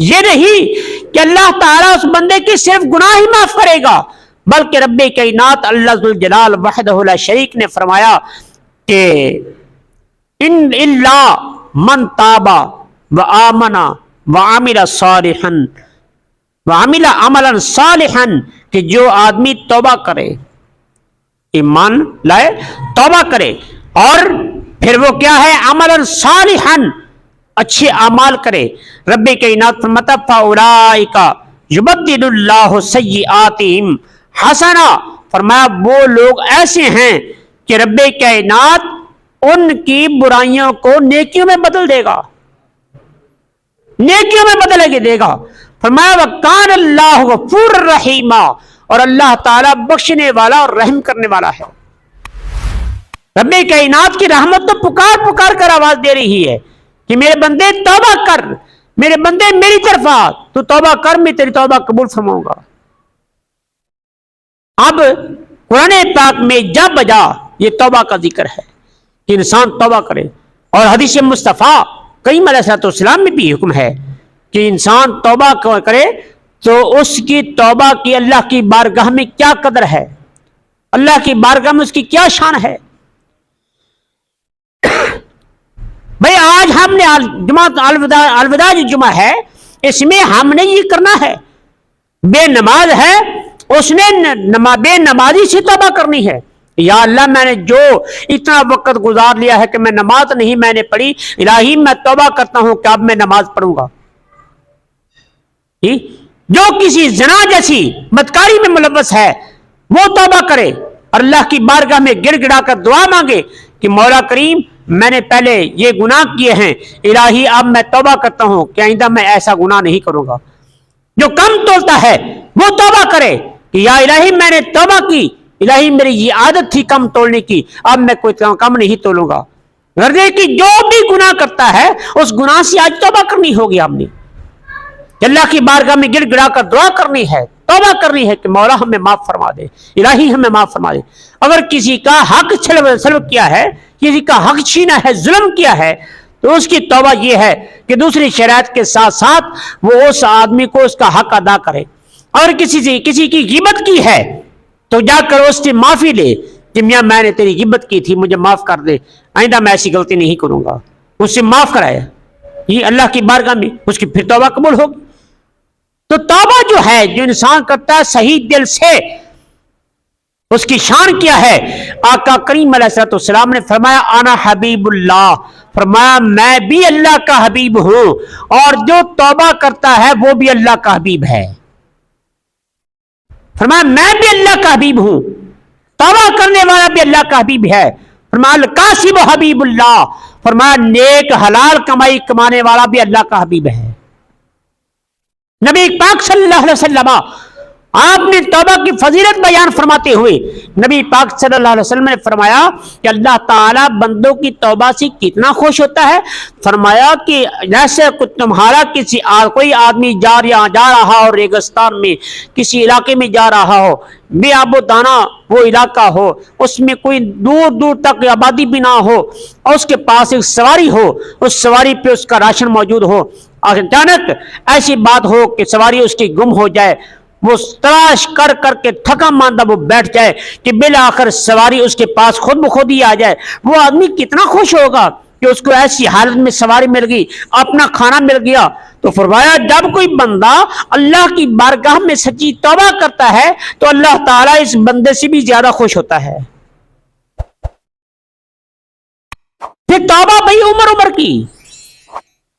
یہ نہیں کہ اللہ تعالیٰ اس بندے کی صرف گناہ ہی معاف کرے گا، بلکہ رب کائنات اللہ ذوالجلال وحدہ لا شریک نے فرمایا کہ ان اللہ من تابا و آمنا و عمل صالحا و عمل عملا صالحا، کہ جو آدمی توبہ کرے، ایمان لائے، توبہ کرے، اور پھر وہ کیا ہے، عملا صالحا، اچھے اعمال کرے، رب کائنات فرماتا فاولئک یبدل اللہ سیئاتہم حسنا، فرمایا وہ لوگ ایسے ہیں کہ رب کائنات ان کی برائیوں کو نیکیوں میں بدل دے گا، نیکیوں میں بدل کے دے گا۔ فرمایا وَكَانَ اللَّهُ غَفُورًا رَحِيمًا، اور اللہ تعالیٰ بخشنے والا اور رحم کرنے والا ہے۔ رب کائنات کی رحمت تو پکار پکار کر آواز دے رہی ہے کہ میرے بندے توبہ کر، میرے بندے میری طرف آ، تو توبہ کر، میں تیری توبہ قبول فرماؤں گا۔ اب قرآن پاک میں جا بجا یہ توبہ کا ذکر ہے کہ انسان توبہ کرے، اور حدیث مصطفیٰ کریم علیہ السلام میں بھی حکم ہے کہ انسان توبہ کرے تو اس کی توبہ کی اللہ کی بارگاہ میں کیا قدر ہے، اللہ کی بارگاہ میں اس کی کیا شان ہے۔ بھئی آج ہم نے الوداع جو جمعہ ہے، اس میں ہم نے یہ کرنا ہے، بے نماز ہے اس نے بے نمازی سے توبہ کرنی ہے، یا اللہ میں نے جو اتنا وقت گزار لیا ہے کہ میں نماز نہیں میں نے پڑھی، الہی میں توبہ کرتا ہوں کہ اب میں نماز پڑھوں گا۔ جو کسی زنا جیسی بدکاری میں ملوث ہے وہ توبہ کرے اور اللہ کی بارگاہ میں گر گڑا کر دعا مانگے کہ مولا کریم میں نے پہلے یہ گناہ کیے ہیں، الہی اب میں توبہ کرتا ہوں کہ آئندہ میں ایسا گناہ نہیں کروں گا۔ جو کم تولتا ہے وہ توبہ کرے کہ یا الہی میں نے توبہ کی، الہی میری یہ عادت تھی کم تولنے کی، اب میں کوئی کم نہیں تولوں گا۔ غرضے کہ جو بھی گناہ کرتا ہے اس گناہ سے آج توبہ کرنی ہوگی، آپ نے اللہ کی بارگاہ میں گر گڑا کر دعا کرنی ہے، توبہ کرنی ہے کہ مولا ہمیں معاف فرما دے، الہی ہمیں معاف فرما دے۔ اگر کسی کا حق سلب کیا ہے، کسی کا حق چھینا ہے، ظلم کیا ہے، تو اس کی توبہ یہ ہے کہ دوسری شرائط کے ساتھ ساتھ وہ اس آدمی کو اس کا حق ادا کرے۔ اور کسی کی غیبت کی ہے تو جا کر اس سے معافی لے کہ میاں میں نے تیری غیبت کی تھی، مجھے معاف کر دے، آئندہ میں ایسی غلطی نہیں کروں گا، اس سے معاف کرائے، یہ اللہ کی بارگاہ میں اس کی پھر توبہ قبول ہوگی۔ تو توبہ جو ہے جو انسان کرتا ہے صحیح دل سے، اس کی شان کیا ہے؟ آقا کریم علیہ السلام نے فرمایا انا حبیب اللہ، فرمایا میں بھی اللہ کا حبیب ہوں، اور جو توبہ کرتا ہے وہ بھی اللہ کا حبیب ہے۔ فرمایا میں بھی اللہ کا حبیب ہوں، توبہ کرنے والا بھی اللہ کا حبیب ہے۔ فرمایا القاسب حبیب اللہ، فرمایا نیک حلال کمائی کمانے والا بھی اللہ کا حبیب ہے۔ نبی پاک صلی اللہ علیہ وسلم آپ نے توبہ کی فضیلت بیان فرماتے ہوئے نبی پاک صلی اللہ علیہ وسلم نے فرمایا کہ اللہ تعالیٰ بندوں کی توبہ سے کتنا خوش ہوتا ہے۔ فرمایا کہ جیسے تمہارا کوئی آدمی جا رہا ہو ریگستان میں، کسی علاقے میں جا رہا ہو، بے آب و دانا وہ علاقہ ہو، اس میں کوئی دور دور تک آبادی بھی نہ ہو، اور اس کے پاس ایک سواری ہو، اس سواری پہ اس کا راشن موجود ہو، اچانک ایسی بات ہو کہ سواری اس کی گم ہو جائے، وہ تلاش کر کر کے تھکا ماندہ وہ بیٹھ جائے کہ بالآخر سواری اس کے پاس خود بخود ہی آ جائے، وہ آدمی کتنا خوش ہوگا کہ اس کو ایسی حالت میں سواری مل گئی، اپنا کھانا مل گیا۔ تو فرمایا جب کوئی بندہ اللہ کی بارگاہ میں سچی توبہ کرتا ہے تو اللہ تعالیٰ اس بندے سے بھی زیادہ خوش ہوتا ہے۔ پھر توبہ بھئی عمر کی،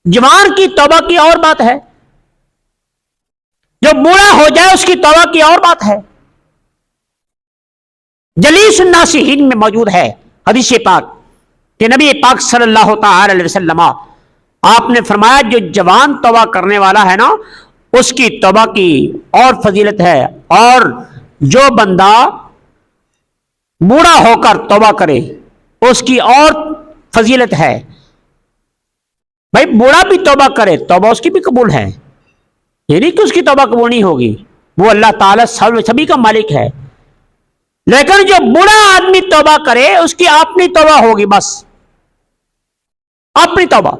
جوان کی توبہ کی اور بات ہے، جو بوڑھا ہو جائے اس کی توبہ کی اور بات ہے۔ جلیس الناسین میں موجود ہے حدیث پاک کہ نبی پاک صلی اللہ تعالی علیہ وسلم آپ نے فرمایا جو جوان توبہ کرنے والا ہے نا اس کی توبہ کی اور فضیلت ہے، اور جو بندہ بوڑھا ہو کر توبہ کرے اس کی اور فضیلت ہے۔ بھائی بوڑھا بھی توبہ کرے توبہ اس کی بھی قبول ہے، یہ نہیں کہ اس کی توبہ قبول نہیں ہوگی، وہ اللہ تعالیٰ سبھی کا مالک ہے، لیکن جو بوڑھا آدمی توبہ کرے اس کی اپنی توبہ ہوگی، بس اپنی توبہ۔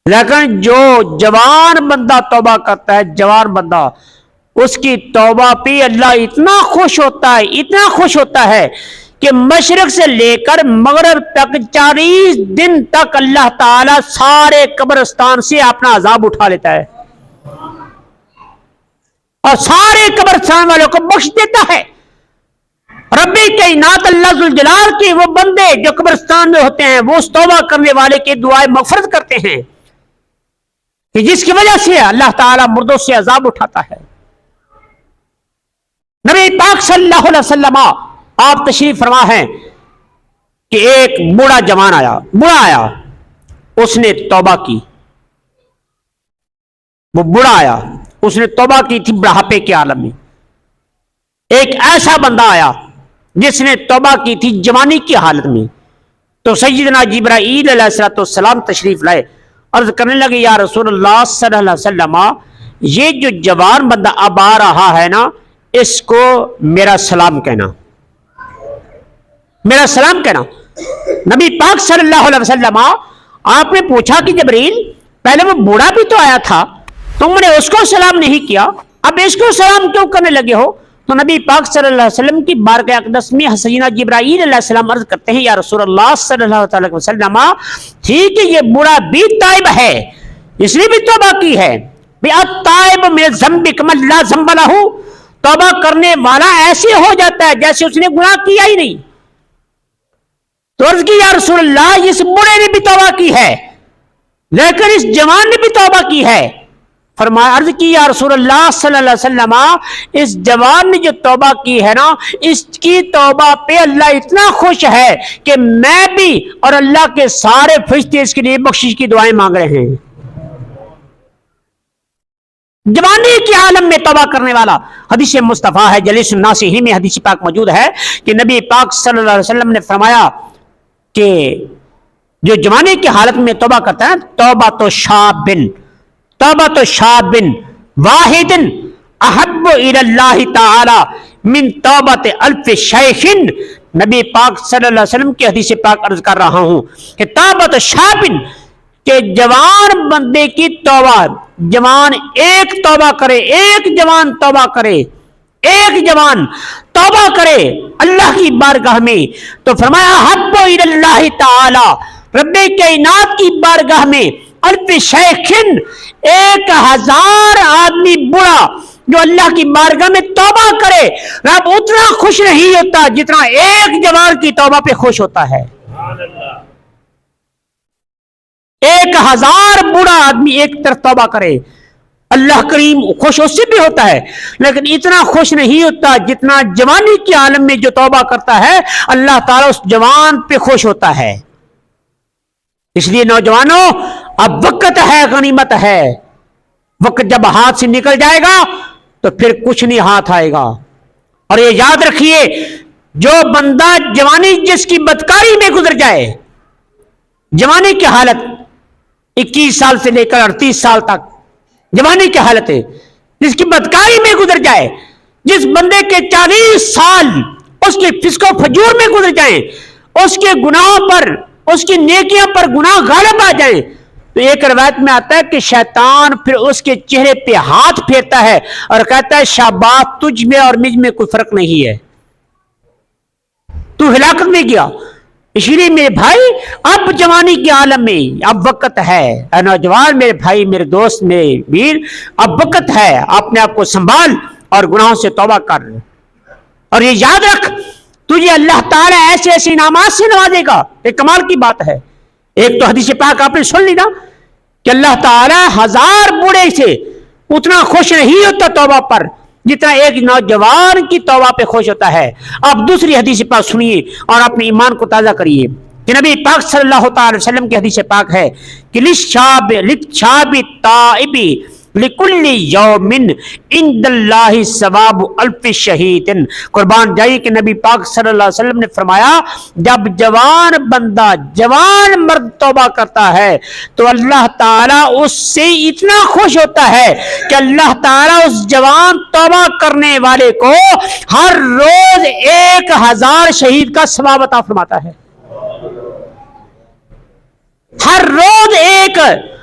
لیکن جو جوان بندہ توبہ کرتا ہے، جوان بندہ، اس کی توبہ پہ اللہ اتنا خوش ہوتا ہے، اتنا خوش ہوتا ہے کہ مشرق سے لے کر مغرب تک 40 دن تک اللہ تعالی سارے قبرستان سے اپنا عذاب اٹھا لیتا ہے اور سارے قبرستان والوں کو بخش دیتا ہے۔ رب کائنات اللہ ذوالجلال کے وہ بندے جو قبرستان میں ہوتے ہیں، وہ اس توبہ کرنے والے کی دعائیں مغفرت کرتے ہیں کہ جس کی وجہ سے اللہ تعالی مردوں سے عذاب اٹھاتا ہے۔ نبی پاک صلی اللہ علیہ وسلم آپ تشریف فرما ہیں کہ ایک بوڑھا جوان آیا، اس نے توبہ کی، وہ بوڑھا آیا، اس نے توبہ کی تھی بڑھاپے کے عالم میں۔ ایک ایسا بندہ آیا جس نے توبہ کی تھی جوانی کی حالت میں، تو سیدنا جبرائیل علیہ السلام تشریف لائے، عرض کرنے لگے یا رسول اللہ صلی اللہ علیہ وسلم، یہ جو جوان بندہ اب آ رہا ہے نا، اس کو میرا سلام کہنا، میرا سلام کہنا۔ نبی پاک صلی اللہ علیہ وسلم آپ نے پوچھا کہ جبرائیل، پہلے وہ بوڑھا بھی تو آیا تھا، تم نے اس کو سلام نہیں کیا، اب اس کو سلام کیوں کرنے لگے ہو؟ تو نبی پاک صلی اللہ علیہ وسلم کی بارگاہ اقدس میں سیدنا جبرائیل علیہ السلام عرض کرتے ہیں یا رسول اللہ صلی اللہ علیہ وسلم، ٹھیک ہے یہ بوڑھا بھی تائب ہے، اس نے بھی توبہ کی ہے، التائب من الذنب کمن لا ذنب لہ، توبہ کرنے والا ایسے ہو جاتا ہے جیسے اس نے گناہ کیا ہی نہیں۔ تو عرض کی یا رسول اللہ اس بوڑھے نے بھی توبہ کی ہے لیکن اس جوان نے بھی توبہ کی ہے۔ فرمایا، عرض کی یا رسول اللہ صلی اللہ علیہ وسلم، اس جوان نے جو توبہ کی ہے نا، اس کی توبہ پہ اللہ اتنا خوش ہے کہ میں بھی اور اللہ کے سارے فرشتے اس کے لیے بخشش کی دعائیں مانگ رہے ہیں۔ جوانی کے عالم میں توبہ کرنے والا، حدیث مصطفیٰ ہے جلیس الناس ہی میں حدیث پاک موجود ہے کہ نبی پاک صلی اللہ علیہ وسلم نے فرمایا کہ جو جوانی کی حالت میں توبہ کرتا ہے، توبہ تو شاب واحد احب الی اللہ تعالی من توبۃ الف شیخ، نبی پاک صلی اللہ علیہ وسلم کی حدیث پاک عرض کر رہا ہوں کہ توبۃ شاب، کہ جوان بندے کی توبہ، جوان ایک توبہ کرے، ایک جوان توبہ کرے، ایک جوان توبہ کرے اللہ کی بارگاہ میں، تو فرمایا حب الی اللہ تعالی، رب کائنات کی بارگاہ میں الف شیخن، 1000 آدمی بڑا جو اللہ کی بارگاہ میں توبہ کرے، رب اتنا خوش نہیں ہوتا جتنا ایک جوان کی توبہ پہ خوش ہوتا ہے۔ 1000 بوڑھا آدمی ایک طرف توبہ کرے، اللہ کریم خوش اس سے بھی ہوتا ہے، لیکن اتنا خوش نہیں ہوتا جتنا جوانی کے عالم میں جو توبہ کرتا ہے اللہ تعالیٰ اس جوان پہ خوش ہوتا ہے۔ اس لیے نوجوانوں، اب وقت ہے، غنیمت ہے، وقت جب ہاتھ سے نکل جائے گا تو پھر کچھ نہیں ہاتھ آئے گا۔ اور یہ یاد رکھیے، جو بندہ جوانی جس کی بدکاری میں گزر جائے، جوانی کی حالت 21 سال سے لے کر 38 سال تک جوانی کی حالت ہے، جس کی بدکاری میں گزر جائے، جس بندے کے 40 سال اس کے فسق و فجور میں گزر جائیں، اس کے گناہوں پر، اس کی نیکیاں پر گناہ غالب آ جائیں، تو ایک روایت میں آتا ہے کہ شیطان پھر اس کے چہرے پہ ہاتھ پھیرتا ہے اور کہتا ہے شاباش، تجھ میں اور مجھ میں کوئی فرق نہیں ہے، تو ہلاکت میں گیا۔ اس لیے میرے بھائی، اب جوانی کے عالم میں اب وقت ہے، اے نوجوان میرے بھائی، میرے دوست، میرے ویر، اب وقت ہے، اپنے آپ کو سنبھال اور گناہوں سے توبہ کر، اور یہ یاد رکھ تجھے اللہ تعالیٰ ایسے ایسے انعامات سے نوازے گا۔ ایک کمال کی بات ہے، ایک تو حدیث پاک آپ نے سن لی نا کہ اللہ تعالیٰ 1000 بوڑھے سے اتنا خوش نہیں ہوتا توبہ پر جتنا ایک نوجوان کی توبہ پہ خوش ہوتا ہے۔ آپ دوسری حدیث پاک سنیے اور اپنے ایمان کو تازہ کریے کہ نبی پاک صلی اللہ تعالی وسلم کی حدیث پاک ہے کہ للشاب التائب لکل یوم عند اللہ ثواب الف شہید، قربان جائیے کہ نبی پاک صلی اللہ علیہ وسلم نے فرمایا جب جوان بندہ، جوان مرد توبہ کرتا ہے تو اللہ تعالیٰ اس سے اتنا خوش ہوتا ہے کہ اللہ تعالیٰ اس جوان توبہ کرنے والے کو ہر روز 1000 شہید کا ثواب عطا فرماتا ہے۔ ہر روز ایک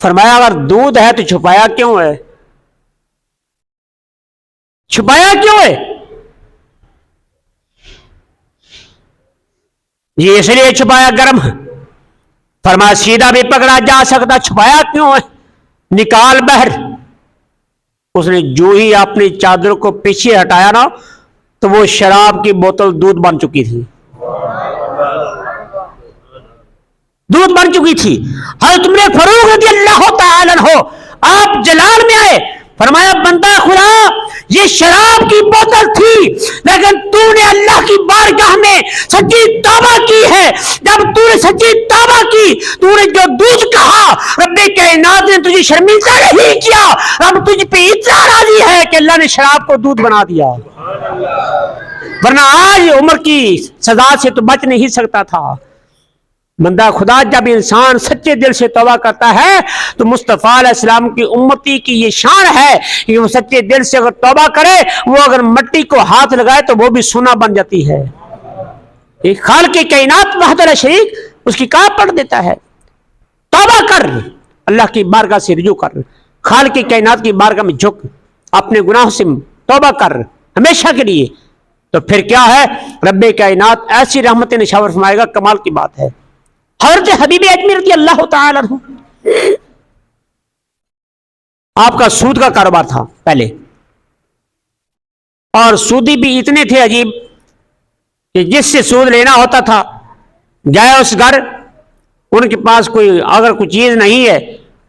فرمایا اگر دودھ ہے تو چھپایا کیوں ہے؟ چھپایا کیوں ہے؟ یہ اس لیے چھپایا گرم. فرمایا سیدھا بھی پکڑا جا سکتا, چھپایا کیوں ہے؟ نکال بہر. اس نے جو ہی اپنی چادر کو پیچھے ہٹایا نا تو وہ شراب کی بوتل دودھ بن چکی تھی. دودھ بن چکی تھی. حضرت عمر فاروق رضی اللہ تعالی عنہ آپ جلال میں آئے, فرمایا بندہ خدا یہ شراب کی بوتل تھی لیکن تو نے اللہ کی بارگاہ میں سچی توبہ کی ہے. جب تو نے سچی توبہ کی, تو نے جو دودھ کہا, رب کائنات نے تجھے شرمندہ نہیں کیا. رب تجھ پہ اتنا راضی ہے کہ اللہ نے شراب کو دودھ بنا دیا, ورنہ آج عمر کی سزا سے تو بچ نہیں سکتا تھا. بندہ خدا جب انسان سچے دل سے توبہ کرتا ہے تو مصطفیٰ علیہ السلام کی امتی کی یہ شان ہے کہ وہ سچے دل سے اگر توبہ کرے, وہ اگر مٹی کو ہاتھ لگائے تو وہ بھی سونا بن جاتی ہے. ایک خالق کائنات وحدہ لا شریک اس کی کہاں پڑھ دیتا ہے. توبہ کر, اللہ کی بارگاہ سے رجوع کر, خالق کائنات کی بارگاہ میں جھک, اپنے گناہوں سے توبہ کر ہمیشہ کے لیے. تو پھر کیا ہے, رب کائنات ایسی رحمت نشاور فرمائے گا, کمال کی بات ہے. حضرت حبیب اجمی رضی اللہ تعالی عنہ آپ کا سود کا کاروبار تھا پہلے, اور سودی بھی اتنے تھے عجیب کہ جس سے سود لینا ہوتا تھا جائے اس گھر, ان کے پاس کوئی اگر کوئی چیز نہیں ہے,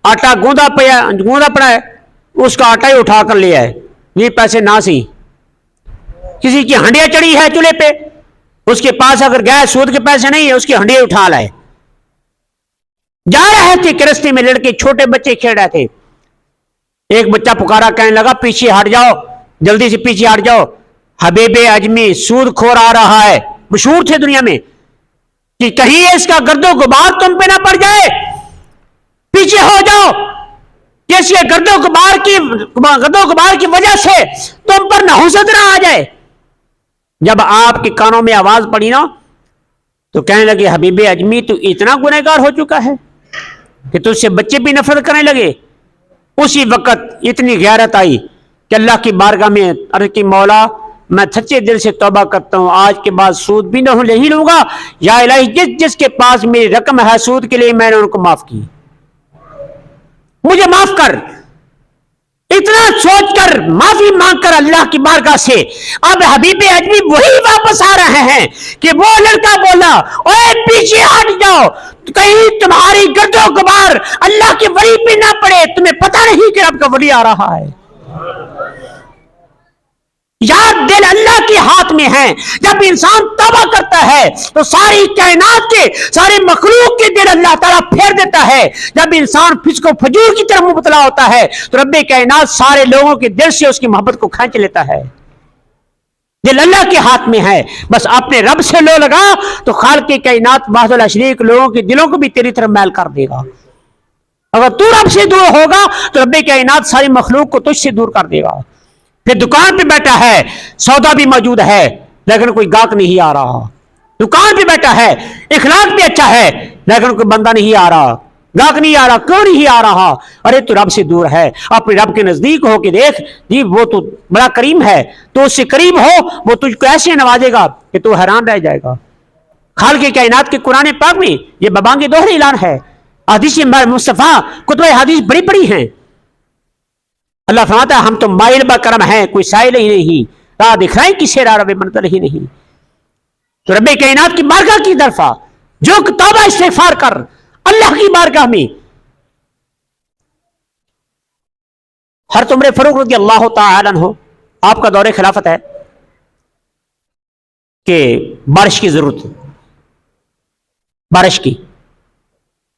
آٹا گوندا پڑا ہے, اس کا آٹا ہی اٹھا کر لے آئے, یہ پیسے نہ سی. کسی کی ہنڈیا چڑھی ہے چولہے پہ, اس کے پاس اگر گئے سود کے پیسے نہیں ہے, اس کی ہنڈیا اٹھا لائے. جا رہے تھے کہ رستے میں لڑکے چھوٹے بچے کھیل رہے تھے, ایک بچہ پکارا, کہنے لگا پیچھے ہٹ جاؤ, جلدی سے پیچھے ہٹ جاؤ, حبیب اجمی سود خور آ رہا ہے. مشہور تھے دنیا میں کہ کہیں اس کا گرد و غبار تم پہ نہ پڑ جائے, پیچھے ہو جاؤ, جیسے گرد و غبار کی وجہ سے تم پر نحوست نہ آ جائے. جب آپ کے کانوں میں آواز پڑی نا تو کہنے لگے حبیب اجمی تو اتنا گنہگار ہو چکا ہے کہ تجھ سے بچے بھی نفرت کرنے لگے. اسی وقت اتنی غیرت آئی کہ اللہ کی بارگاہ میں عرض کی, مولا میں سچے دل سے توبہ کرتا ہوں, آج کے بعد سود بھی نہیں لوں گا. یا الہی جس کے پاس میری رقم ہے سود کے لیے, میں نے ان کو معاف کی, مجھے معاف کر. اتنا سوچ کر معافی مانگ کر اللہ کی بارگاہ سے اب حبیب اجمی وہی واپس آ رہے ہیں کہ وہ لڑکا بولا, اوے پیچھے ہٹ جاؤ, کہیں تمہاری گرد و غبار اللہ کے ولی پہ نہ پڑے, تمہیں پتہ نہیں کہ رب کا ولی آ رہا ہے. یاد دل اللہ کے ہاتھ میں ہے. جب انسان توبہ کرتا ہے تو ساری کائنات کے سارے مخلوق کے دل اللہ تعالیٰ پھیر دیتا ہے. جب انسان فسق و فجور کی طرف مبتلا ہوتا ہے تو رب کائنات سارے لوگوں کے دل سے اس کی محبت کو کھینچ لیتا ہے. دل اللہ کے ہاتھ میں ہے, بس اپنے رب سے لو لگا تو خالق کائنات وحدہ لا شریک لوگوں کے دلوں کو بھی تیری طرف میل کر دے گا. اگر تو رب سے دور ہوگا تو رب کائنات ساری مخلوق کو تجھ سے دور کر دے گا. پھر دکان پہ بیٹھا ہے, سودا بھی موجود ہے لیکن کوئی گاہک نہیں آ رہا. دکان پہ بیٹھا ہے, اخلاق بھی اچھا ہے لیکن کوئی بندہ نہیں آ رہا, گاہک نہیں آ رہا. کیوں نہیں آ رہا؟ ارے تو رب سے دور ہے. اپنے رب کے نزدیک ہو کے دیکھ جی, وہ تو بڑا کریم ہے, تو اس سے قریب ہو, وہ تجھ کو ایسے نوازے گا کہ تو حیران رہ جائے گا. خالق کائنات کے قرآن پاک میں یہ ببانگ دوہرا اعلان ہے. حدیث مصطفیٰ کتب حدیث بڑی بڑی ہیں. اللہ فرماتا ہے ہم تو مائل با کرم ہیں, کوئی سائل ہی نہیں, راہ دکھائیں کسے راہ رب منزل ہی نہیں. تو رب کائنات کی بارگاہ کی طرف جو توبہ استغفار کر اللہ کی بارگاہ میں. حضرت عمر فاروق رضی اللہ تعالی عنہ آپ کا دور خلافت ہے کہ بارش کی ضرورت, بارش کی.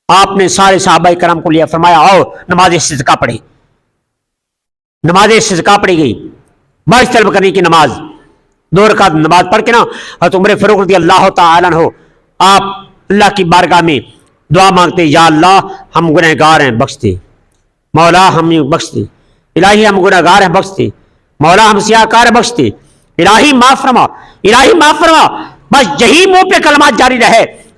آپ نے سارے صحابہ کرام کو لیا, فرمایا آؤ نماز استسقاء پڑھے. نماز استسقاء پڑھی گئی, بارش طلب کرنے کی نماز, 2 رکعت نماز پڑھ کے نا حضرت عمر فاروق رضی اللہ تعالی عنہ آپ اللہ کی بارگاہ میں دعا مانگتے, یا اللہ ہم گنہگار ہیں بخش دے, مولا ہم بخش دے, الہی ہم گنہگار ہیں بخش دے, مولا ہم سیاہکار ہیں بخش دے, الہی معاف فرما, الہی معاف فرما. بس یہی منہ پہ کلمات جاری رہے.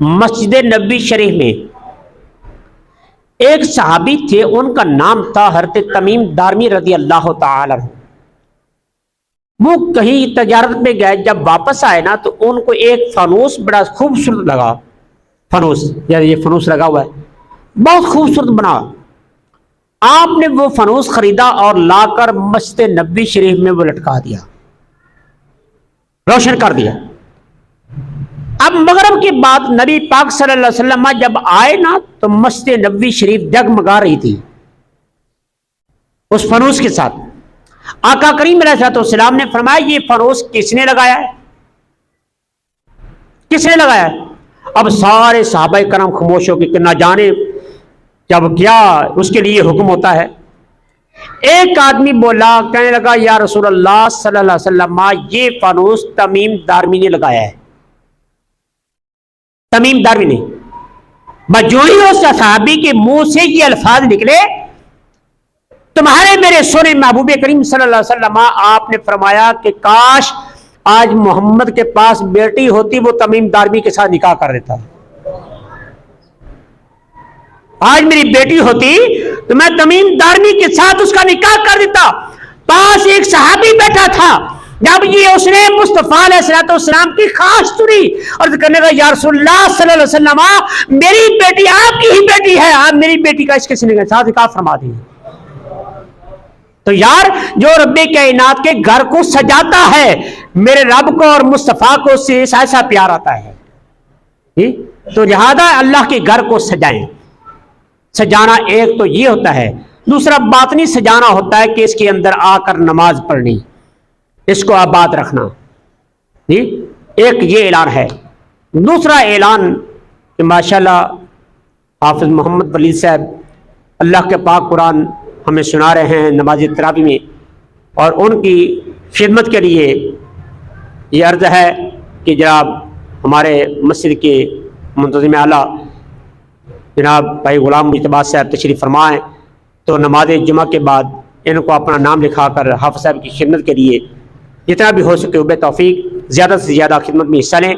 مسجد نبی شریف میں ایک صحابی تھے، ان کا نام تھا حضرت تمیم دارمی رضی اللہ تعالی عنہ۔ وہ کہیں تجارت میں گئے، جب واپس آئے نا تو ان کو ایک فانوس بڑا خوبصورت لگا۔ فانوس یعنی یہ فانوس لگا ہوا ہے، بہت خوبصورت بنا۔ آپ نے وہ فانوس خریدا اور لا کر مسجد نبی شریف میں وہ لٹکا دیا، روشن کر دیا۔ اب مغرب کے بعد نبی پاک صلی اللہ علیہ وسلم جب آئے نا تو مسجد نبوی شریف جگمگا رہی تھی اس فانوس کے ساتھ۔ آقا کریم علیہ السلام نے فرمایا یہ فانوس کس نے لگایا ہے؟ کس نے لگایا ہے؟ اب سارے صحابہ کرام خاموش ہو کہ نہ جانے جب کیا اس کے لیے حکم ہوتا ہے۔ ایک آدمی بولا، کہنے لگا یا رسول اللہ صلی اللہ علیہ وسلم یہ فانوس تمیم دارمی نے لگایا ہے۔ تمیم دارمی نے بجوئی اس صحابی کے منہ سے یہ الفاظ نکلے، تمہارے میرے سونے محبوب کریم صلی اللہ علیہ وسلم آپ نے فرمایا کہ کاش آج محمد کے پاس بیٹی ہوتی وہ تمیم دارمی کے ساتھ نکاح کر دیتا۔ آج میری بیٹی ہوتی تو میں تمیم دارمی کے ساتھ اس کا نکاح کر دیتا۔ پاس ایک صحابی بیٹھا تھا، جب یہ اس نے مصطفیٰ علیہ السلام کی خواہش سنی اور کہنے لگا یا رسول اللہ صلی اللہ علیہ وسلم میری بیٹی آپ کی ہی بیٹی ہے، آپ میری بیٹی کا اس کے ساتھ نکاح فرما دیجیے۔ تو یار جو رب کائنات کے گھر کو سجاتا ہے، میرے رب کو اور مصطفیٰ کو اس سے ایسا پیار آتا ہے، تو لہذا اللہ کے گھر کو سجائیں۔ سجانا ایک تو یہ ہوتا ہے، دوسرا باطنی سجانا ہوتا ہے کہ اس کے اندر آ کر نماز پڑھنی، اس کو آباد رکھنا۔ ایک یہ اعلان ہے۔ دوسرا اعلان کہ ماشاءاللہ حافظ محمد ولید صاحب اللہ کے پاک قرآن ہمیں سنا رہے ہیں نماز تراویح میں، اور ان کی خدمت کے لیے یہ عرض ہے کہ جناب ہمارے مسجد کے منتظم اعلیٰ جناب بھائی غلام مجتبیٰ صاحب تشریف فرمائیں، تو نماز جمعہ کے بعد ان کو اپنا نام لکھا کر حافظ صاحب کی خدمت کے لیے جتنا بھی ہو سکے بے توفیق زیادہ سے زیادہ خدمت میں حصہ لیں۔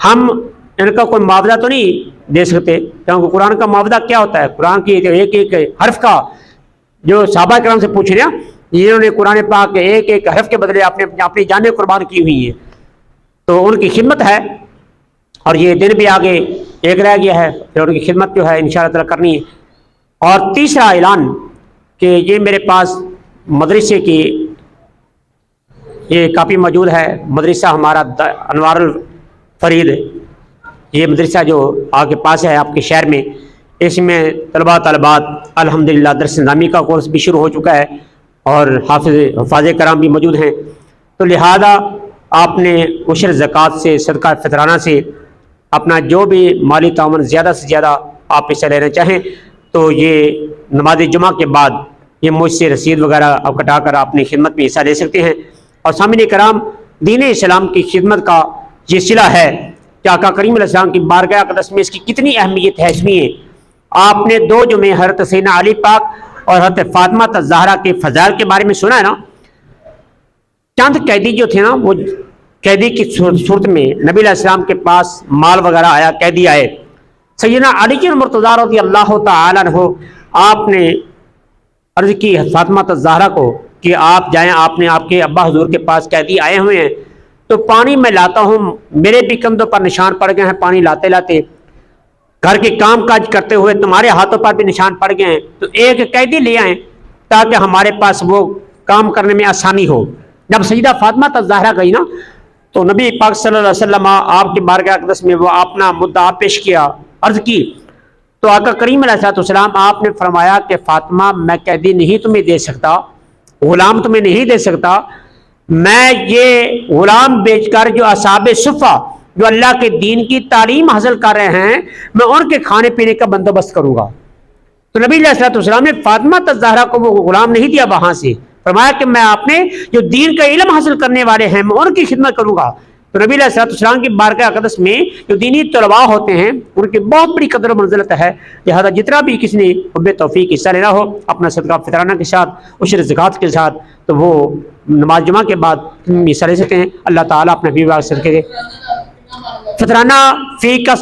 ہم ان کا کوئی معاوضہ تو نہیں دے سکتے، کیونکہ قرآن کا معاوضہ کیا ہوتا ہے؟ قرآن کی ایک ایک حرف کا، جو صحابہ کرام سے پوچھ رہے ہیں جنہوں نے قرآن پاک کے ایک ایک حرف کے بدلے اپنی جانیں قربان کی ہوئی ہیں، تو ان کی خدمت ہے۔ اور یہ دن بھی آگے ایک رہ گیا ہے، پھر ان کی خدمت جو ہے انشاءاللہ تعالی کرنی ہے۔ اور تیسرا اعلان کہ یہ میرے پاس مدرسے کی یہ کاپی موجود ہے، مدرسہ ہمارا انوار الفرید، یہ مدرسہ جو آپ کے پاس ہے آپ کے شہر میں، اس میں طلباء طالبات الحمدللہ درس نظامی کا کورس بھی شروع ہو چکا ہے اور حفاظ کرام بھی موجود ہیں۔ تو لہذا آپ نے عشر زکوٰۃ سے صدقہ فطرانہ سے اپنا جو بھی مالی تعاون زیادہ سے زیادہ آپ حصہ لینا چاہیں تو یہ نماز جمعہ کے بعد یہ مجھ سے رسید وغیرہ آپ کٹا کر اپنی خدمت میں حصہ لے سکتے ہیں۔ اور سامعین کرام، دین اسلام کی خدمت کا یہ صلہ ہے کہ آقا کریم علیہ السلام کی بارگاہ اقدس میں اس کی کتنی اہمیت ہے۔ اس میں آپ نے 2 جمعے حضرت سیدنا علی پاک اور حضرت فاطمہ الزہرا کے فضائل کے بارے میں سنا ہے نا۔ چند قیدی جو تھے نا، وہ قیدی کی صورت میں نبی علیہ السلام کے پاس مال وغیرہ آیا، قیدی آئے، سیدنا علی مرتضیٰ رضی اللہ تعالیٰ عنہ آپ نے عرض کی فاطمہ الزہرا کو کہ آپ جائیں، آپ کے ابا حضور کے پاس قیدی آئے ہوئے ہیں، تو پانی میں لاتا ہوں، میرے بھی کندھوں پر نشان پڑ گئے ہیں پانی لاتے لاتے، گھر کے کام کاج کرتے ہوئے تمہارے ہاتھوں پر بھی نشان پڑ گئے ہیں، تو ایک قیدی لے آئیں تاکہ ہمارے پاس وہ کام کرنے میں آسانی ہو۔ جب سیدہ فاطمہ الزہرا گئی نا تو نبی پاک صلی اللہ علیہ وسلم آپ کی بارگاہ اقدس میں وہ اپنا مدعا پیش کیا، عرض کی، تو آقا کریم علیہ السلام آپ نے فرمایا کہ فاطمہ میں قیدی نہیں تمہیں دے سکتا، غلام تمہیں نہیں دے سکتا، میں یہ غلام بیچ کر جو اصحاب صفہ جو اللہ کے دین کی تعلیم حاصل کر رہے ہیں میں ان کے کھانے پینے کا بندوبست کروں گا۔ تو نبی علیہ السلام نے فاطمہ الزہرا کو وہ غلام نہیں دیا، وہاں سے فرمایا کہ میں اپنے جو دین کا علم حاصل کرنے والے ہیں میں ان کی خدمت کروں گا۔ تو نبی علیہ السلام کی بارگاہ اقدس میں جو دینی طلباء ہوتے ہیں ان کی بہت بڑی قدر و منزلت ہے، لہذا جتنا بھی کسی نے حب توفیق حصہ لینا ہو اپنا صدقہ فطرانہ کے ساتھ، عشر زکوٰۃ کے ساتھ، تو وہ نماز جمعہ کے بعد حصہ لے سکتے ہیں۔ اللہ تعالیٰ اپنے حبیب صدقے فطرانہ فی کا